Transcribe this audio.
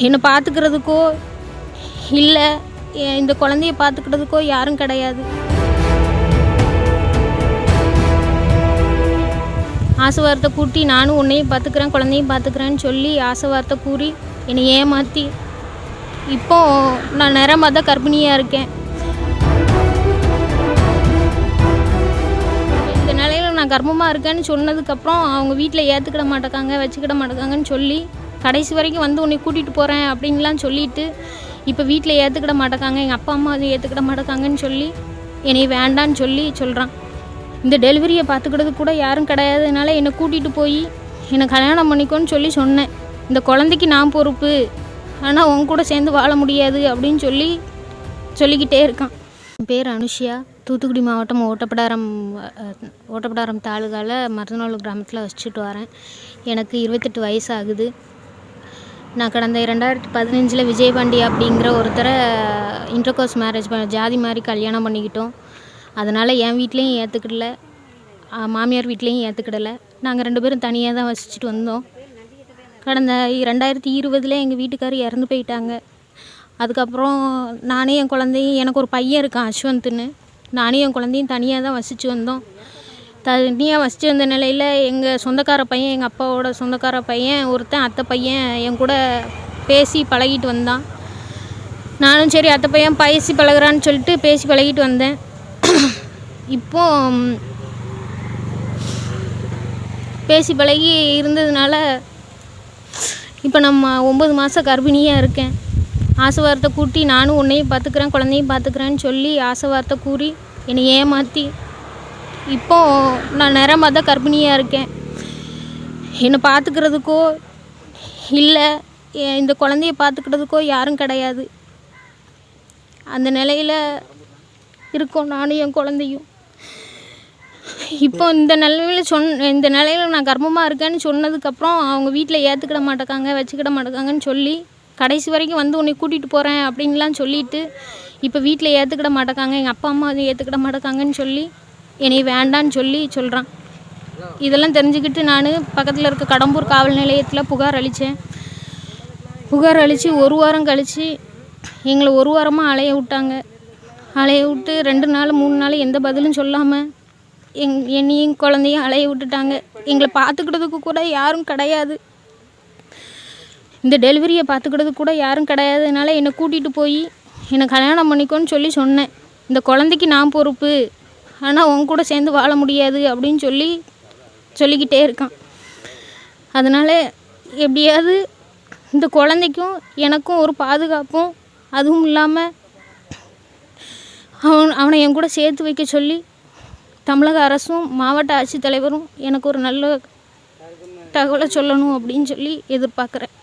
என்னை பார்த்துக்கிறதுக்கோ இல்லை இந்த குழந்தைய பார்த்துக்கிறதுக்கோ யாரும் கிடையாது. ஆசை வார்த்தை கூட்டி நானும் உன்னையும் பார்த்துக்கிறேன் குழந்தையும் பார்த்துக்கிறேன்னு சொல்லி ஆசை வார்த்தை கூறி என்னை ஏமாற்றி இப்போது நான் நிறைய மாத கர்ப்பிணியாக இருக்கேன். இந்த நிலையில் நான் கர்ப்பமாக இருக்கேன்னு சொன்னதுக்கப்புறம் அவங்க வீட்டில் ஏற்றுக்கிட மாட்டேக்காங்க வச்சுக்கிட மாட்டேக்காங்கன்னு சொல்லி கடைசி வரைக்கும் வந்து உன்னை கூட்டிகிட்டு போகிறேன் அப்படின்லாம் சொல்லிவிட்டு இப்போ வீட்டில் ஏற்றுக்கிட மாட்டேக்காங்க, எங்கள் அப்பா அம்மா அதை ஏற்றுக்கிட மாட்டேக்காங்கன்னு சொல்லி என்னை வேண்டான்னு சொல்கிறான். இந்த டெலிவரியை பார்த்துக்கிறது கூட யாரும் கிடையாதுனால என்னை கூட்டிகிட்டு போய் என்னை கல்யாணம் பண்ணிக்கோன்னு சொன்னேன். இந்த குழந்தைக்கு நான் பொறுப்பு, ஆனால் உன் கூட சேர்ந்து வாழ முடியாது அப்படின்னு சொல்லிக்கிட்டே இருக்கான். என் பேர் அனுஷியா, தூத்துக்குடி மாவட்டம் ஓட்டப்பிடாரம் தாலுகாவில் மருதநல்லூர் கிராமத்தில் வச்சுட்டு வரேன். எனக்கு 28 வயசு ஆகுது. நான் கடந்த 2015 விஜயபாண்டி அப்படிங்கிற ஒருத்தரை இன்டர்கோர்ஸ் மேரேஜ் ஜாதி மாதிரி கல்யாணம் பண்ணிக்கிட்டோம். அதனால் என் வீட்லேயும் ஏற்றுக்கிடல, மாமியார் வீட்லேயும் ஏற்றுக்கிடலை. நாங்கள் 2 பேரும் தனியாக தான் வசிச்சுட்டு வந்தோம். கடந்த 2020 எங்கள் வீட்டுக்காரர் இறந்து போயிட்டாங்க. அதுக்கப்புறம் நானே என் குழந்தையும், எனக்கு ஒரு பையன் இருக்கான் அஸ்வந்த்னு, நானே என் குழந்தையும் தனியாக தான் வசித்து வந்தோம். தனியாக வசித்து வந்த நிலையில் எங்கள் சொந்தக்கார பையன், எங்கள் அப்பாவோட சொந்தக்கார பையன் ஒருத்தன், அத்தை பையன் என் கூட பேசி பழகிட்டு வந்தான். நானும் சரி அத்தை பையன் பேசி பழகுறான்னு சொல்லிட்டு பேசி பழகிட்டு வந்தேன். இப்போது பேசி பழகி இருந்ததுனால இப்போ நம்ம 9 மாதம் கர்ப்பிணியாக இருக்கேன். ஆசை வார்த்தை கூட்டி நானும் உன்னையும் பார்த்துக்கிறேன் குழந்தையும் பார்த்துக்கிறேன்னு சொல்லி ஆசை வார்த்தை கூறி என்னை ஏமாற்றி இப்போது நான் நிறைய மாத கர்ப்பிணியாக இருக்கேன். என்னை பார்த்துக்கிறதுக்கோ இல்லை இந்த குழந்தைய பார்த்துக்கிறதுக்கோ யாரும் கிடையாது. அந்த நிலையில் இருக்கோம் நானும் என் குழந்தையும். இப்போ இந்த நிலையில் நான் கர்ப்பமாக இருக்கேன்னு சொன்னதுக்கப்புறம் அவங்க வீட்டில் ஏற்றுக்கிட மாட்டேக்காங்க வச்சுக்கிட மாட்டேக்காங்கன்னு சொல்லி கடைசி வரைக்கும் வந்து உன்னை கூட்டிகிட்டு போகிறேன் அப்படின்லாம் சொல்லிவிட்டு இப்போ வீட்டில் ஏற்றுக்கிட மாட்டேக்காங்க, எங்கள் அப்பா அம்மா அதை ஏற்றுக்கிட மாட்டேக்காங்கன்னு சொல்லி என்னை வேண்டான்னு சொல்கிறான். இதெல்லாம் தெரிஞ்சுக்கிட்டு நான் பக்கத்தில் இருக்க கடம்பூர் காவல் நிலையத்தில் புகார் அளித்தேன். புகார் அளித்து 1 வாரம் கழித்து எங்களை 1 வாரமாக அலைய விட்டாங்க. அலைய விட்டு 2 நாள் 3 நாள் எந்த பதிலும் சொல்லாமல் என்னையும் குழந்தையும் அலைய விட்டுட்டாங்க. எங்களை பார்த்துக்கிறதுக்கு கூட யாரும் கிடையாது. இந்த டெலிவரியை பார்த்துக்கிறதுக்கு கூட யாரும் கிடையாதுனால என்னை கூட்டிகிட்டு போய் என்னை கல்யாணம் பண்ணிக்கோன்னு சொன்னேன். இந்த குழந்தைக்கு நான் பொறுப்பு, ஆனால் உன் கூட சேர்ந்து வாழ முடியாது அப்படின்னு சொல்லிக்கிட்டே இருக்கான். அதனால் எப்படியாவது இந்த குழந்தைக்கும் எனக்கும் ஒரு பாதுகாப்பும், அதுவும் இல்லாமல் அவனை என் கூட சேர்த்து வைக்க சொல்லி தமிழக அரசும் மாவட்ட ஆட்சித்தலைவரும் எனக்கு ஒரு நல்ல தகவலை சொல்லணும் அப்படின்னு எதிர்பார்க்குறேன்.